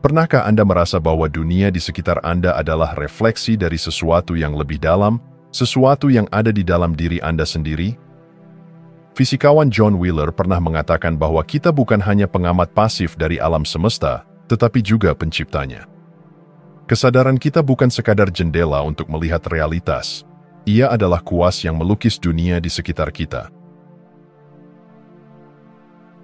Pernahkah Anda merasa bahwa dunia di sekitar Anda adalah refleksi dari sesuatu yang lebih dalam, sesuatu yang ada di dalam diri Anda sendiri? Fisikawan John Wheeler pernah mengatakan bahwa kita bukan hanya pengamat pasif dari alam semesta, tetapi juga penciptanya. Kesadaran kita bukan sekadar jendela untuk melihat realitas. Ia adalah kuas yang melukis dunia di sekitar kita.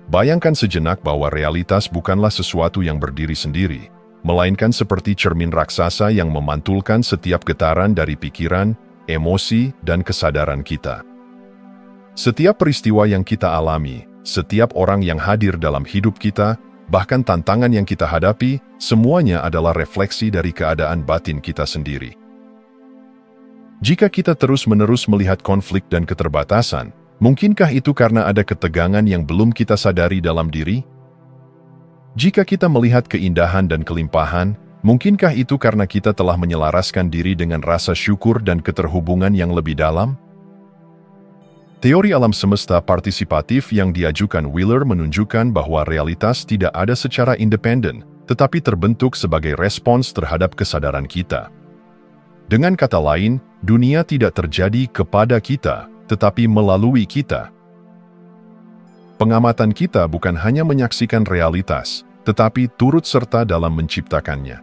Bayangkan sejenak bahwa realitas bukanlah sesuatu yang berdiri sendiri, melainkan seperti cermin raksasa yang memantulkan setiap getaran dari pikiran, emosi, dan kesadaran kita. Setiap peristiwa yang kita alami, setiap orang yang hadir dalam hidup kita, bahkan tantangan yang kita hadapi, semuanya adalah refleksi dari keadaan batin kita sendiri. Jika kita terus-menerus melihat konflik dan keterbatasan, mungkinkah itu karena ada ketegangan yang belum kita sadari dalam diri? Jika kita melihat keindahan dan kelimpahan, mungkinkah itu karena kita telah menyelaraskan diri dengan rasa syukur dan keterhubungan yang lebih dalam? Teori alam semesta partisipatif yang diajukan Wheeler menunjukkan bahwa realitas tidak ada secara independen, tetapi terbentuk sebagai respons terhadap kesadaran kita. Dengan kata lain, dunia tidak terjadi kepada kita, tetapi melalui kita. Pengamatan kita bukan hanya menyaksikan realitas, tetapi turut serta dalam menciptakannya.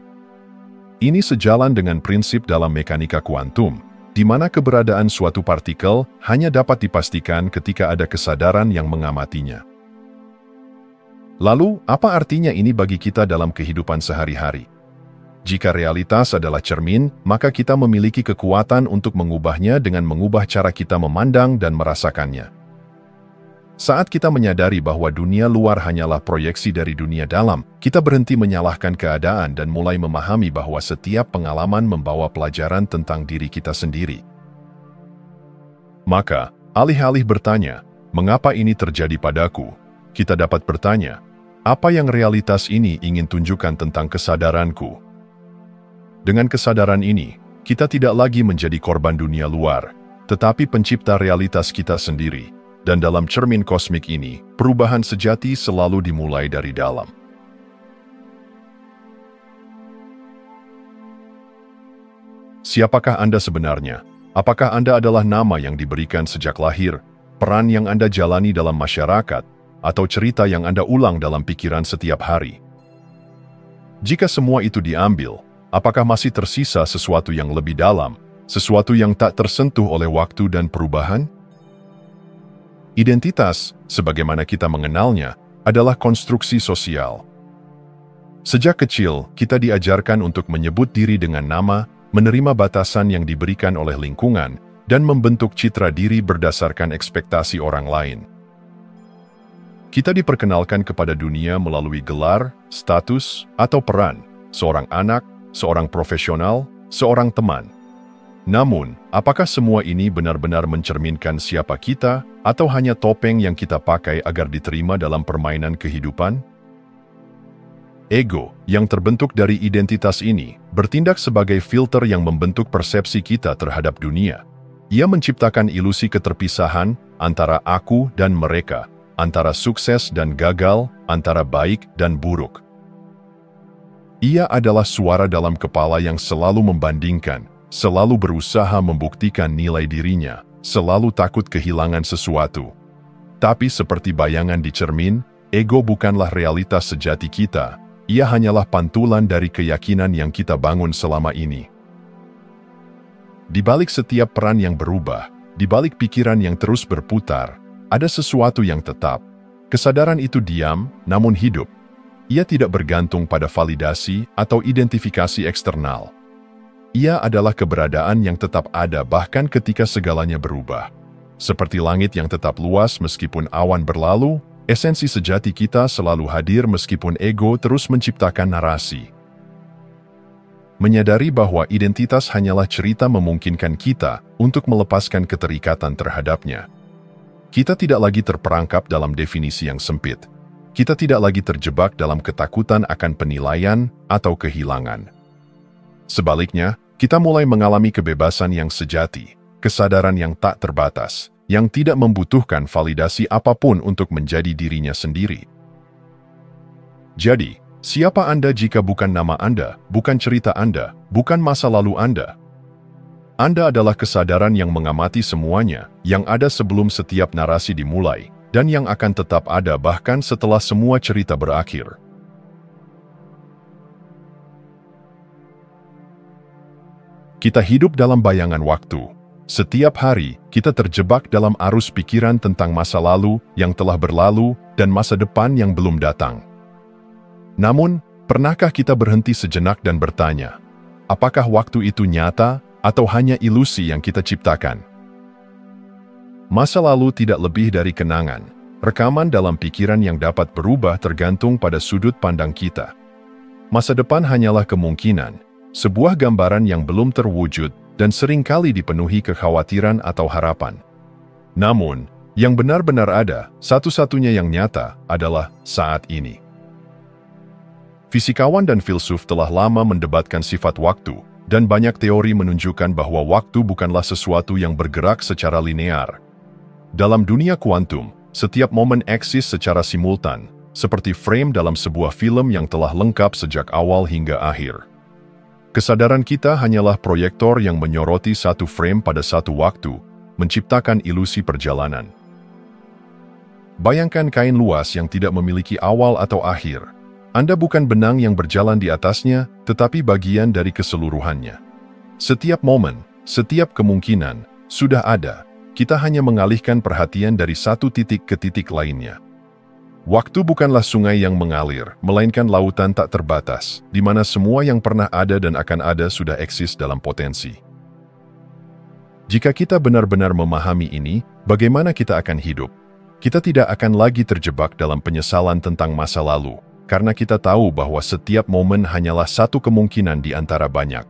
Ini sejalan dengan prinsip dalam mekanika kuantum, di mana keberadaan suatu partikel hanya dapat dipastikan ketika ada kesadaran yang mengamatinya. Lalu, apa artinya ini bagi kita dalam kehidupan sehari-hari? Jika realitas adalah cermin, maka kita memiliki kekuatan untuk mengubahnya dengan mengubah cara kita memandang dan merasakannya. Saat kita menyadari bahwa dunia luar hanyalah proyeksi dari dunia dalam, kita berhenti menyalahkan keadaan dan mulai memahami bahwa setiap pengalaman membawa pelajaran tentang diri kita sendiri. Maka, alih-alih bertanya, "Mengapa ini terjadi padaku?" kita dapat bertanya, "Apa yang realitas ini ingin tunjukkan tentang kesadaranku?" Dengan kesadaran ini, kita tidak lagi menjadi korban dunia luar, tetapi pencipta realitas kita sendiri. Dan dalam cermin kosmik ini, perubahan sejati selalu dimulai dari dalam. Siapakah Anda sebenarnya? Apakah Anda adalah nama yang diberikan sejak lahir, peran yang Anda jalani dalam masyarakat, atau cerita yang Anda ulang dalam pikiran setiap hari? Jika semua itu diambil, apakah masih tersisa sesuatu yang lebih dalam, sesuatu yang tak tersentuh oleh waktu dan perubahan? Identitas, sebagaimana kita mengenalnya, adalah konstruksi sosial. Sejak kecil, kita diajarkan untuk menyebut diri dengan nama, menerima batasan yang diberikan oleh lingkungan, dan membentuk citra diri berdasarkan ekspektasi orang lain. Kita diperkenalkan kepada dunia melalui gelar, status, atau peran, seorang anak, seorang profesional, seorang teman. Namun, apakah semua ini benar-benar mencerminkan siapa kita, atau hanya topeng yang kita pakai agar diterima dalam permainan kehidupan? Ego, yang terbentuk dari identitas ini, bertindak sebagai filter yang membentuk persepsi kita terhadap dunia. Ia menciptakan ilusi keterpisahan antara aku dan mereka, antara sukses dan gagal, antara baik dan buruk. Ia adalah suara dalam kepala yang selalu membandingkan, selalu berusaha membuktikan nilai dirinya, selalu takut kehilangan sesuatu. Tapi seperti bayangan di cermin, ego bukanlah realitas sejati kita, ia hanyalah pantulan dari keyakinan yang kita bangun selama ini. Di balik setiap peran yang berubah, di balik pikiran yang terus berputar, ada sesuatu yang tetap. Kesadaran itu diam, namun hidup. Ia tidak bergantung pada validasi atau identifikasi eksternal. Ia adalah keberadaan yang tetap ada bahkan ketika segalanya berubah. Seperti langit yang tetap luas meskipun awan berlalu, esensi sejati kita selalu hadir meskipun ego terus menciptakan narasi. Menyadari bahwa identitas hanyalah cerita memungkinkan kita untuk melepaskan keterikatan terhadapnya. Kita tidak lagi terperangkap dalam definisi yang sempit. Kita tidak lagi terjebak dalam ketakutan akan penilaian atau kehilangan. Sebaliknya, kita mulai mengalami kebebasan yang sejati, kesadaran yang tak terbatas, yang tidak membutuhkan validasi apapun untuk menjadi dirinya sendiri. Jadi, Siapa Anda jika bukan nama Anda, bukan cerita Anda, bukan masa lalu Anda? Anda adalah kesadaran yang mengamati semuanya, yang ada sebelum setiap narasi dimulai, dan yang akan tetap ada bahkan setelah semua cerita berakhir. Kita hidup dalam bayangan waktu. Setiap hari, kita terjebak dalam arus pikiran tentang masa lalu yang telah berlalu dan masa depan yang belum datang. Namun, pernahkah kita berhenti sejenak dan bertanya, apakah waktu itu nyata atau hanya ilusi yang kita ciptakan? Masa lalu tidak lebih dari kenangan, rekaman dalam pikiran yang dapat berubah tergantung pada sudut pandang kita. Masa depan hanyalah kemungkinan, sebuah gambaran yang belum terwujud dan seringkali dipenuhi kekhawatiran atau harapan. Namun, yang benar-benar ada, satu-satunya yang nyata, adalah saat ini. Fisikawan dan filsuf telah lama mendebatkan sifat waktu, dan banyak teori menunjukkan bahwa waktu bukanlah sesuatu yang bergerak secara linear. Dalam dunia kuantum, setiap momen eksis secara simultan, seperti frame dalam sebuah film yang telah lengkap sejak awal hingga akhir. Kesadaran kita hanyalah proyektor yang menyoroti satu frame pada satu waktu, menciptakan ilusi perjalanan. Bayangkan kain luas yang tidak memiliki awal atau akhir. Anda bukan benang yang berjalan di atasnya, tetapi bagian dari keseluruhannya. Setiap momen, setiap kemungkinan, sudah ada. Kita hanya mengalihkan perhatian dari satu titik ke titik lainnya. Waktu bukanlah sungai yang mengalir, melainkan lautan tak terbatas, di mana semua yang pernah ada dan akan ada sudah eksis dalam potensi. Jika kita benar-benar memahami ini, bagaimana kita akan hidup? Kita tidak akan lagi terjebak dalam penyesalan tentang masa lalu, karena kita tahu bahwa setiap momen hanyalah satu kemungkinan di antara banyak.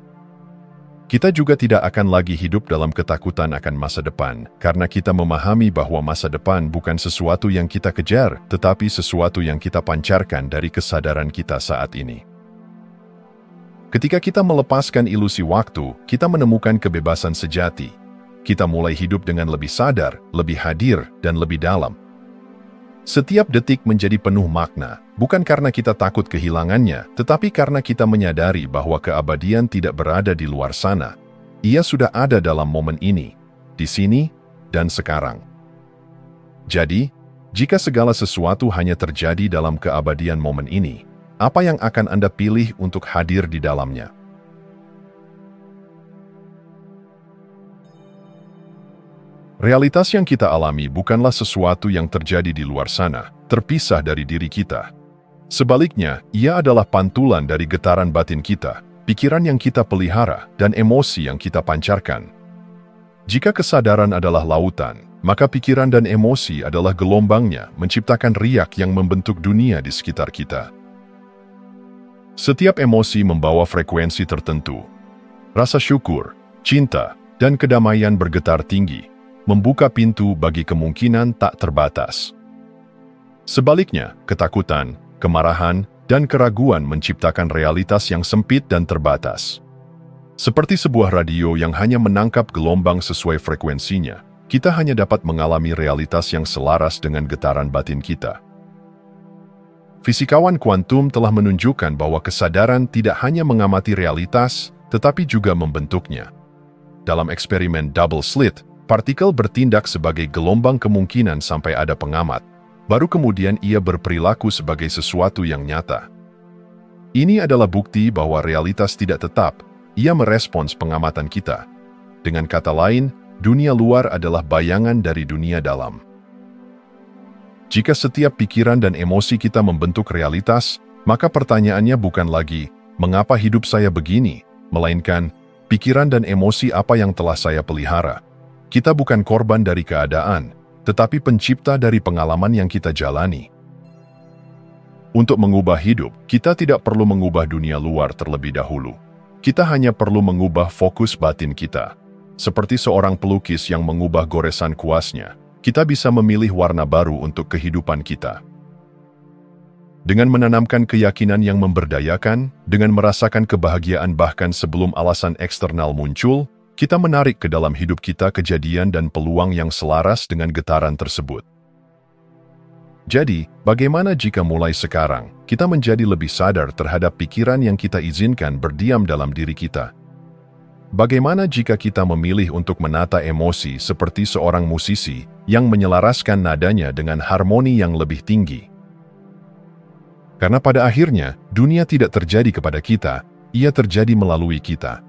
Kita juga tidak akan lagi hidup dalam ketakutan akan masa depan, karena kita memahami bahwa masa depan bukan sesuatu yang kita kejar, tetapi sesuatu yang kita pancarkan dari kesadaran kita saat ini. Ketika kita melepaskan ilusi waktu, kita menemukan kebebasan sejati. Kita mulai hidup dengan lebih sadar, lebih hadir, dan lebih dalam. Setiap detik menjadi penuh makna, bukan karena kita takut kehilangannya, tetapi karena kita menyadari bahwa keabadian tidak berada di luar sana. Ia sudah ada dalam momen ini, di sini, dan sekarang. Jadi, jika segala sesuatu hanya terjadi dalam keabadian momen ini, apa yang akan Anda pilih untuk hadir di dalamnya? Realitas yang kita alami bukanlah sesuatu yang terjadi di luar sana, terpisah dari diri kita. Sebaliknya, ia adalah pantulan dari getaran batin kita, pikiran yang kita pelihara, dan emosi yang kita pancarkan. Jika kesadaran adalah lautan, maka pikiran dan emosi adalah gelombangnya, menciptakan riak yang membentuk dunia di sekitar kita. Setiap emosi membawa frekuensi tertentu. Rasa syukur, cinta, dan kedamaian bergetar tinggi, membuka pintu bagi kemungkinan tak terbatas. Sebaliknya, ketakutan, kemarahan, dan keraguan menciptakan realitas yang sempit dan terbatas. Seperti sebuah radio yang hanya menangkap gelombang sesuai frekuensinya, kita hanya dapat mengalami realitas yang selaras dengan getaran batin kita. Fisikawan kuantum telah menunjukkan bahwa kesadaran tidak hanya mengamati realitas, tetapi juga membentuknya. Dalam eksperimen double slit, partikel bertindak sebagai gelombang kemungkinan sampai ada pengamat. Baru kemudian ia berperilaku sebagai sesuatu yang nyata. Ini adalah bukti bahwa realitas tidak tetap, ia merespons pengamatan kita. Dengan kata lain, dunia luar adalah bayangan dari dunia dalam. Jika setiap pikiran dan emosi kita membentuk realitas, maka pertanyaannya bukan lagi, mengapa hidup saya begini, melainkan, pikiran dan emosi apa yang telah saya pelihara. Kita bukan korban dari keadaan, tetapi pencipta dari pengalaman yang kita jalani. Untuk mengubah hidup, kita tidak perlu mengubah dunia luar terlebih dahulu. Kita hanya perlu mengubah fokus batin kita. Seperti seorang pelukis yang mengubah goresan kuasnya, kita bisa memilih warna baru untuk kehidupan kita. Dengan menanamkan keyakinan yang memberdayakan, dengan merasakan kebahagiaan bahkan sebelum alasan eksternal muncul, kita menarik ke dalam hidup kita kejadian dan peluang yang selaras dengan getaran tersebut. Jadi, bagaimana jika mulai sekarang, kita menjadi lebih sadar terhadap pikiran yang kita izinkan berdiam dalam diri kita? Bagaimana jika kita memilih untuk menata emosi seperti seorang musisi yang menyelaraskan nadanya dengan harmoni yang lebih tinggi? Karena pada akhirnya, dunia tidak terjadi kepada kita, ia terjadi melalui kita.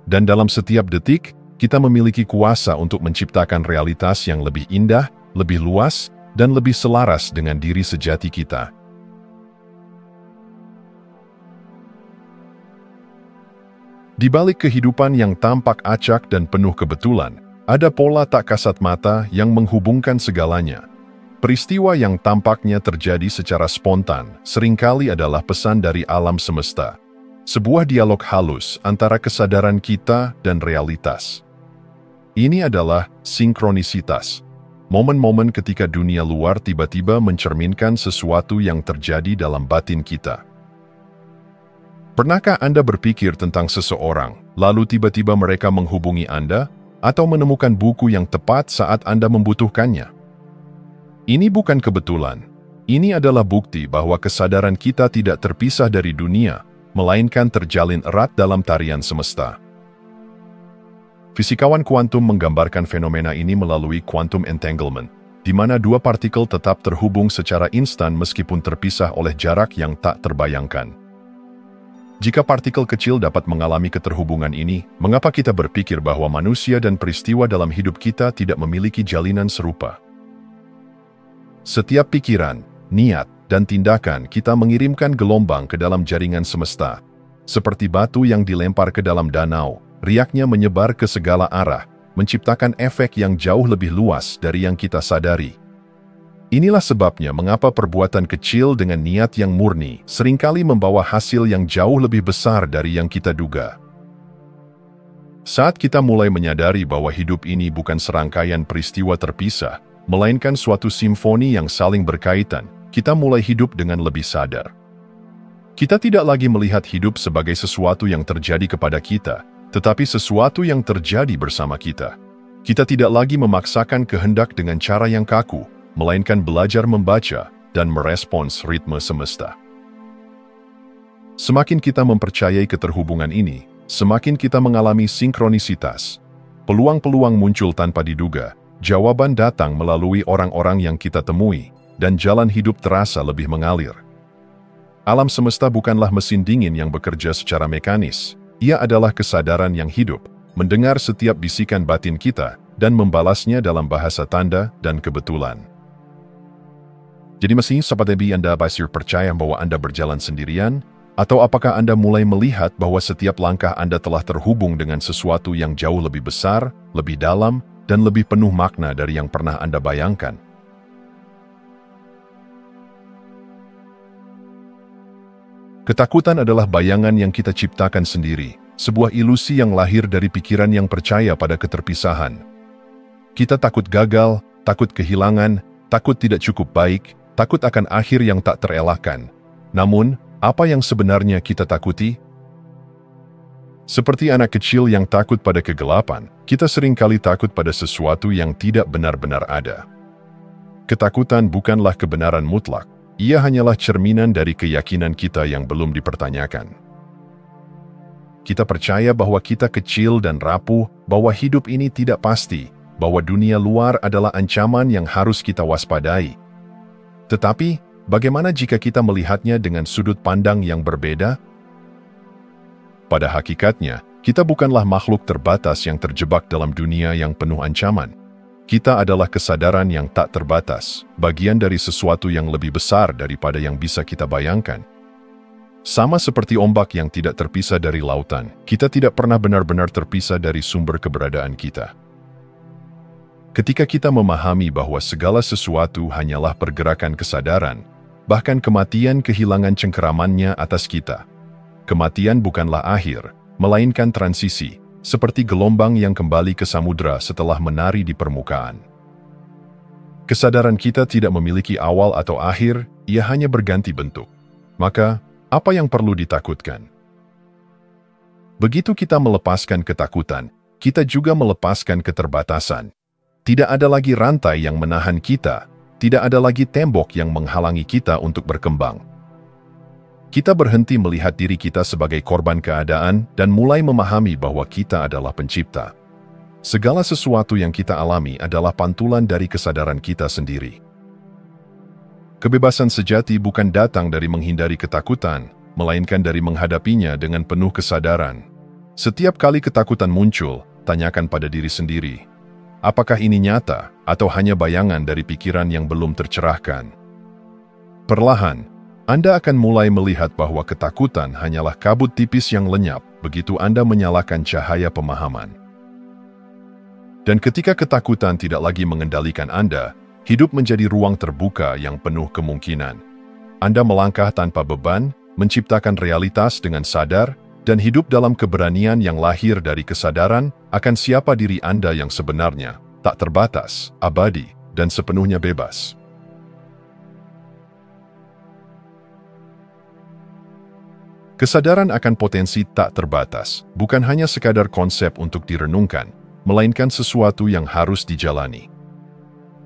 Dan dalam setiap detik, kita memiliki kuasa untuk menciptakan realitas yang lebih indah, lebih luas, dan lebih selaras dengan diri sejati kita. Di balik kehidupan yang tampak acak dan penuh kebetulan, ada pola tak kasat mata yang menghubungkan segalanya. Peristiwa yang tampaknya terjadi secara spontan seringkali adalah pesan dari alam semesta. Sebuah dialog halus antara kesadaran kita dan realitas. Ini adalah sinkronisitas. Momen-momen ketika dunia luar tiba-tiba mencerminkan sesuatu yang terjadi dalam batin kita. Pernahkah Anda berpikir tentang seseorang, lalu tiba-tiba mereka menghubungi Anda, atau menemukan buku yang tepat saat Anda membutuhkannya? Ini bukan kebetulan. Ini adalah bukti bahwa kesadaran kita tidak terpisah dari dunia, melainkan terjalin erat dalam tarian semesta. Fisikawan kuantum menggambarkan fenomena ini melalui quantum entanglement, di mana dua partikel tetap terhubung secara instan meskipun terpisah oleh jarak yang tak terbayangkan. Jika partikel kecil dapat mengalami keterhubungan ini, mengapa kita berpikir bahwa manusia dan peristiwa dalam hidup kita tidak memiliki jalinan serupa? Setiap pikiran, niat, dan tindakan kita mengirimkan gelombang ke dalam jaringan semesta. Seperti batu yang dilempar ke dalam danau, riaknya menyebar ke segala arah, menciptakan efek yang jauh lebih luas dari yang kita sadari. Inilah sebabnya mengapa perbuatan kecil dengan niat yang murni seringkali membawa hasil yang jauh lebih besar dari yang kita duga. Saat kita mulai menyadari bahwa hidup ini bukan serangkaian peristiwa terpisah, melainkan suatu simfoni yang saling berkaitan, kita mulai hidup dengan lebih sadar. Kita tidak lagi melihat hidup sebagai sesuatu yang terjadi kepada kita, tetapi sesuatu yang terjadi bersama kita. Kita tidak lagi memaksakan kehendak dengan cara yang kaku, melainkan belajar membaca dan merespons ritme semesta. Semakin kita mempercayai keterhubungan ini, semakin kita mengalami sinkronisitas. Peluang-peluang muncul tanpa diduga, jawaban datang melalui orang-orang yang kita temui, dan jalan hidup terasa lebih mengalir. Alam semesta bukanlah mesin dingin yang bekerja secara mekanis. Ia adalah kesadaran yang hidup, mendengar setiap bisikan batin kita, dan membalasnya dalam bahasa tanda dan kebetulan. Jadi masih sahabat Ebi, Anda masih percaya bahwa Anda berjalan sendirian? Atau apakah Anda mulai melihat bahwa setiap langkah Anda telah terhubung dengan sesuatu yang jauh lebih besar, lebih dalam, dan lebih penuh makna dari yang pernah Anda bayangkan? Ketakutan adalah bayangan yang kita ciptakan sendiri, sebuah ilusi yang lahir dari pikiran yang percaya pada keterpisahan. Kita takut gagal, takut kehilangan, takut tidak cukup baik, takut akan akhir yang tak terelakkan. Namun, apa yang sebenarnya kita takuti? Seperti anak kecil yang takut pada kegelapan, kita seringkali takut pada sesuatu yang tidak benar-benar ada. Ketakutan bukanlah kebenaran mutlak. Ia hanyalah cerminan dari keyakinan kita yang belum dipertanyakan. Kita percaya bahwa kita kecil dan rapuh, bahwa hidup ini tidak pasti, bahwa dunia luar adalah ancaman yang harus kita waspadai. Tetapi, bagaimana jika kita melihatnya dengan sudut pandang yang berbeda? Pada hakikatnya, kita bukanlah makhluk terbatas yang terjebak dalam dunia yang penuh ancaman. Kita adalah kesadaran yang tak terbatas, bagian dari sesuatu yang lebih besar daripada yang bisa kita bayangkan. Sama seperti ombak yang tidak terpisah dari lautan, kita tidak pernah benar-benar terpisah dari sumber keberadaan kita. Ketika kita memahami bahwa segala sesuatu hanyalah pergerakan kesadaran, bahkan kematian kehilangan cengkeramannya atas kita. Kematian bukanlah akhir, melainkan transisi, seperti gelombang yang kembali ke samudra setelah menari di permukaan. Kesadaran kita tidak memiliki awal atau akhir, ia hanya berganti bentuk. Maka, apa yang perlu ditakutkan? Begitu kita melepaskan ketakutan, kita juga melepaskan keterbatasan. Tidak ada lagi rantai yang menahan kita, tidak ada lagi tembok yang menghalangi kita untuk berkembang. Kita berhenti melihat diri kita sebagai korban keadaan dan mulai memahami bahwa kita adalah pencipta. Segala sesuatu yang kita alami adalah pantulan dari kesadaran kita sendiri. Kebebasan sejati bukan datang dari menghindari ketakutan, melainkan dari menghadapinya dengan penuh kesadaran. Setiap kali ketakutan muncul, tanyakan pada diri sendiri, apakah ini nyata atau hanya bayangan dari pikiran yang belum tercerahkan? Perlahan, Anda akan mulai melihat bahwa ketakutan hanyalah kabut tipis yang lenyap begitu Anda menyalakan cahaya pemahaman. Dan ketika ketakutan tidak lagi mengendalikan Anda, hidup menjadi ruang terbuka yang penuh kemungkinan. Anda melangkah tanpa beban, menciptakan realitas dengan sadar, dan hidup dalam keberanian yang lahir dari kesadaran akan siapa diri Anda yang sebenarnya, tak terbatas, abadi, dan sepenuhnya bebas. Kesadaran akan potensi tak terbatas, bukan hanya sekadar konsep untuk direnungkan, melainkan sesuatu yang harus dijalani.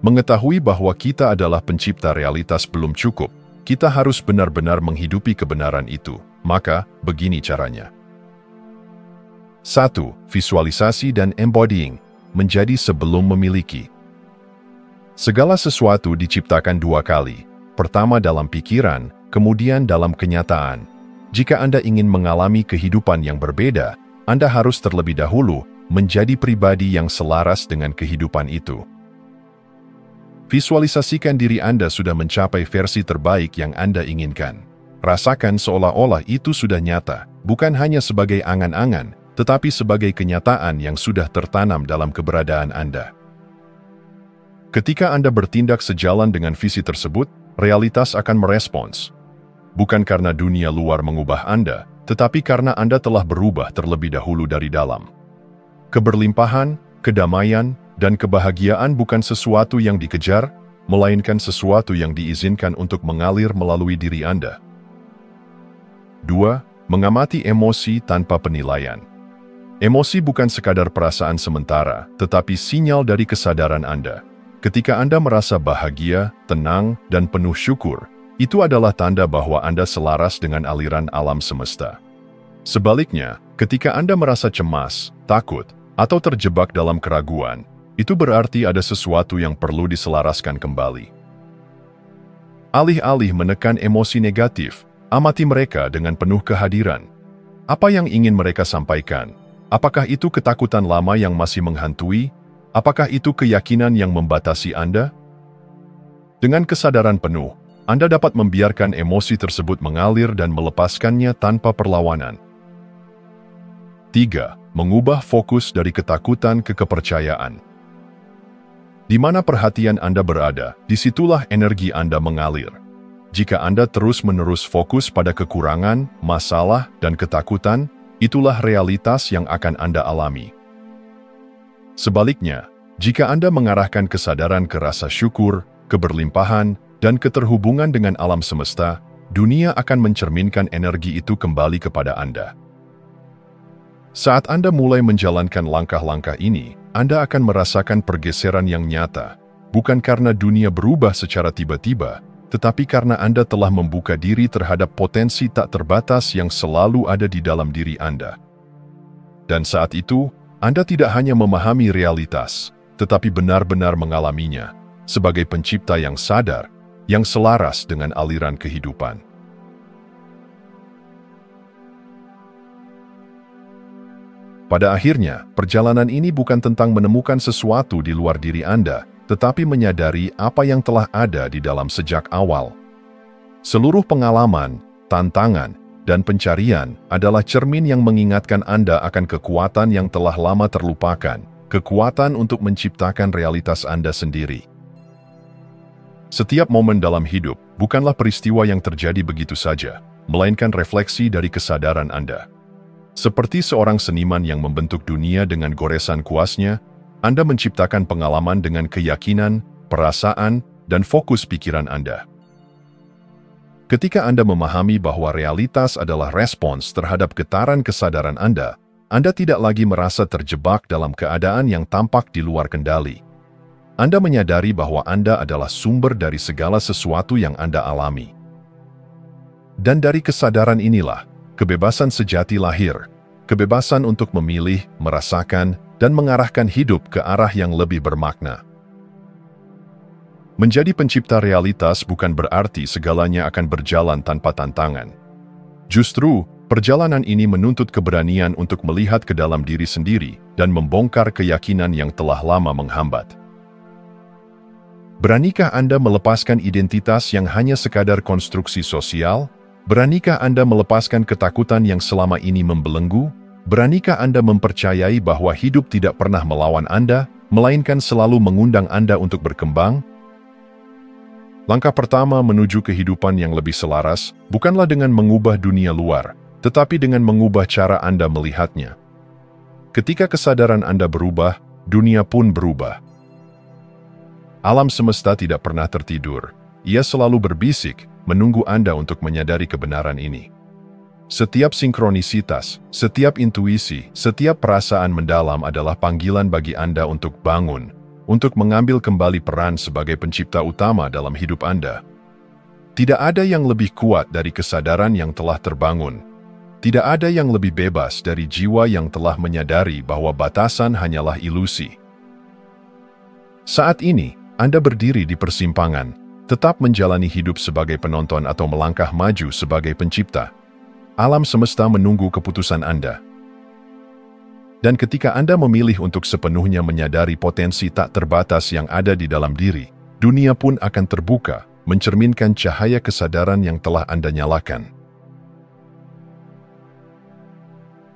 Mengetahui bahwa kita adalah pencipta realitas belum cukup, kita harus benar-benar menghidupi kebenaran itu. Maka, begini caranya. 1. Visualisasi dan embodying, menjadi sebelum memiliki. Segala sesuatu diciptakan dua kali, pertama dalam pikiran, kemudian dalam kenyataan. Jika Anda ingin mengalami kehidupan yang berbeda, Anda harus terlebih dahulu menjadi pribadi yang selaras dengan kehidupan itu. Visualisasikan diri Anda sudah mencapai versi terbaik yang Anda inginkan. Rasakan seolah-olah itu sudah nyata, bukan hanya sebagai angan-angan, tetapi sebagai kenyataan yang sudah tertanam dalam keberadaan Anda. Ketika Anda bertindak sejalan dengan visi tersebut, realitas akan merespons. Bukan karena dunia luar mengubah Anda, tetapi karena Anda telah berubah terlebih dahulu dari dalam. Keberlimpahan, kedamaian, dan kebahagiaan bukan sesuatu yang dikejar, melainkan sesuatu yang diizinkan untuk mengalir melalui diri Anda. 2. Mengamati emosi tanpa penilaian. Emosi bukan sekadar perasaan sementara, tetapi sinyal dari kesadaran Anda. Ketika Anda merasa bahagia, tenang, dan penuh syukur, itu adalah tanda bahwa Anda selaras dengan aliran alam semesta. Sebaliknya, ketika Anda merasa cemas, takut, atau terjebak dalam keraguan, itu berarti ada sesuatu yang perlu diselaraskan kembali. Alih-alih menekan emosi negatif, amati mereka dengan penuh kehadiran. Apa yang ingin mereka sampaikan? Apakah itu ketakutan lama yang masih menghantui? Apakah itu keyakinan yang membatasi Anda? Dengan kesadaran penuh, Anda dapat membiarkan emosi tersebut mengalir dan melepaskannya tanpa perlawanan. 3. Mengubah fokus dari ketakutan ke kepercayaan. Di mana perhatian Anda berada, disitulah energi Anda mengalir. Jika Anda terus-menerus fokus pada kekurangan, masalah, dan ketakutan, itulah realitas yang akan Anda alami. Sebaliknya, jika Anda mengarahkan kesadaran ke rasa syukur, keberlimpahan, dan keterhubungan dengan alam semesta, dunia akan mencerminkan energi itu kembali kepada Anda. Saat Anda mulai menjalankan langkah-langkah ini, Anda akan merasakan pergeseran yang nyata, bukan karena dunia berubah secara tiba-tiba, tetapi karena Anda telah membuka diri terhadap potensi tak terbatas yang selalu ada di dalam diri Anda. Dan saat itu, Anda tidak hanya memahami realitas, tetapi benar-benar mengalaminya, sebagai pencipta yang sadar, yang selaras dengan aliran kehidupan. Pada akhirnya, perjalanan ini bukan tentang menemukan sesuatu di luar diri Anda, tetapi menyadari apa yang telah ada di dalam sejak awal. Seluruh pengalaman, tantangan, dan pencarian adalah cermin yang mengingatkan Anda akan kekuatan yang telah lama terlupakan, kekuatan untuk menciptakan realitas Anda sendiri. Setiap momen dalam hidup bukanlah peristiwa yang terjadi begitu saja, melainkan refleksi dari kesadaran Anda. Seperti seorang seniman yang membentuk dunia dengan goresan kuasnya, Anda menciptakan pengalaman dengan keyakinan, perasaan, dan fokus pikiran Anda. Ketika Anda memahami bahwa realitas adalah respons terhadap getaran kesadaran Anda tidak lagi merasa terjebak dalam keadaan yang tampak di luar kendali. Anda menyadari bahwa Anda adalah sumber dari segala sesuatu yang Anda alami. Dan dari kesadaran inilah, kebebasan sejati lahir, kebebasan untuk memilih, merasakan, dan mengarahkan hidup ke arah yang lebih bermakna. Menjadi pencipta realitas bukan berarti segalanya akan berjalan tanpa tantangan. Justru, perjalanan ini menuntut keberanian untuk melihat ke dalam diri sendiri dan membongkar keyakinan yang telah lama menghambat. Beranikah Anda melepaskan identitas yang hanya sekadar konstruksi sosial? Beranikah Anda melepaskan ketakutan yang selama ini membelenggu? Beranikah Anda mempercayai bahwa hidup tidak pernah melawan Anda, melainkan selalu mengundang Anda untuk berkembang? Langkah pertama menuju kehidupan yang lebih selaras bukanlah dengan mengubah dunia luar, tetapi dengan mengubah cara Anda melihatnya. Ketika kesadaran Anda berubah, dunia pun berubah. Alam semesta tidak pernah tertidur. Ia selalu berbisik, menunggu Anda untuk menyadari kebenaran ini. Setiap sinkronisitas, setiap intuisi, setiap perasaan mendalam adalah panggilan bagi Anda untuk bangun, untuk mengambil kembali peran sebagai pencipta utama dalam hidup Anda. Tidak ada yang lebih kuat dari kesadaran yang telah terbangun. Tidak ada yang lebih bebas dari jiwa yang telah menyadari bahwa batasan hanyalah ilusi. Saat ini, Anda berdiri di persimpangan, tetap menjalani hidup sebagai penonton atau melangkah maju sebagai pencipta. Alam semesta menunggu keputusan Anda. Dan ketika Anda memilih untuk sepenuhnya menyadari potensi tak terbatas yang ada di dalam diri, dunia pun akan terbuka, mencerminkan cahaya kesadaran yang telah Anda nyalakan.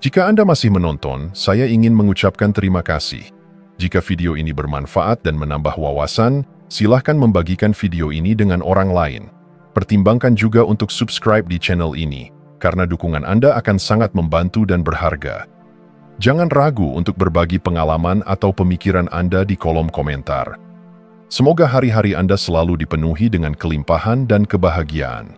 Jika Anda masih menonton, saya ingin mengucapkan terima kasih. Jika video ini bermanfaat dan menambah wawasan, silahkan membagikan video ini dengan orang lain. Pertimbangkan juga untuk subscribe di channel ini, karena dukungan Anda akan sangat membantu dan berharga. Jangan ragu untuk berbagi pengalaman atau pemikiran Anda di kolom komentar. Semoga hari-hari Anda selalu dipenuhi dengan kelimpahan dan kebahagiaan.